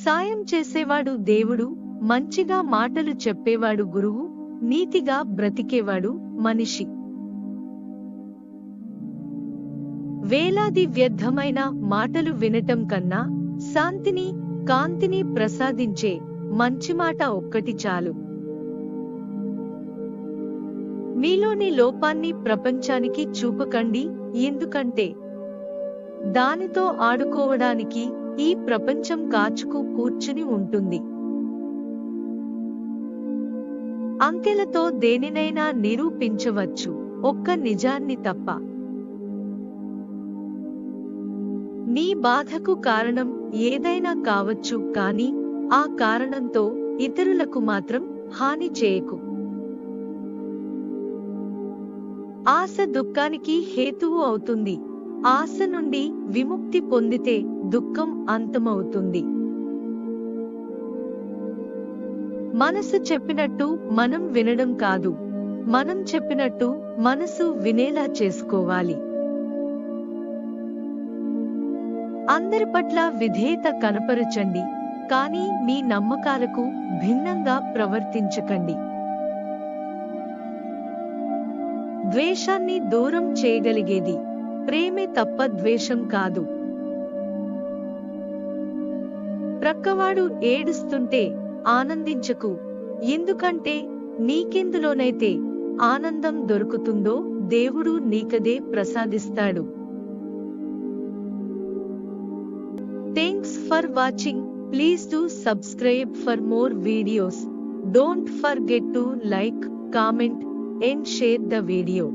సాయం చేసేవాడు దేవుడు, మంచిగా మాటలు చెప్పేవాడు గురువు, నీతిగా బ్రతికేవాడు మనిషి. వేలాది వ్యర్థమైన మాటలు వినటం కన్నా శాంతిని, కాంతిని ప్రసాదించే మంచి మాట ఒక్కటి చాలు. మీలోని లోపాన్ని ప్రపంచానికి చూపకండి, ఎందుకంటే దానితో ఆడుకోవడానికి ఈ ప్రపంచం కాచుకు కూర్చుని ఉంటుంది. అంకెలతో దేనినైనా నిరూపించవచ్చు, ఒక్క నిజాన్ని తప్ప. నీ బాధకు కారణం ఏదైనా కావచ్చు, కానీ ఆ కారణంతో ఇతరులకు మాత్రం హాని చేయకు. ఆశ దుఃఖానికి హేతువు అవుతుంది. ఆశ నుండి విముక్తి పొందితే దుఃఖం అంతమవుతుంది. మనసు చెప్పినట్టు మనం వినడం కాదు, మనం చెప్పినట్టు మనసు వినేలా చేసుకోవాలి. అందరి పట్ల విధేయత కనపరచండి, కానీ మీ నమ్మకాలకు భిన్నంగా ప్రవర్తించకండి. ద్వేషాన్ని దూరం చేయగలిగేది ప్రేమే తప్ప ద్వేషం కాదు. ప్రక్కవాడు ఏడుస్తుంటే ఆనందించకు, ఎందుకంటే నీకెందులోనైతే ఆనందం దొరుకుతుందో దేవుడు నీకదే ప్రసాదిస్తాడు. Thanks for watching. Please do subscribe for more videos. Don't forget to like, comment and share the video.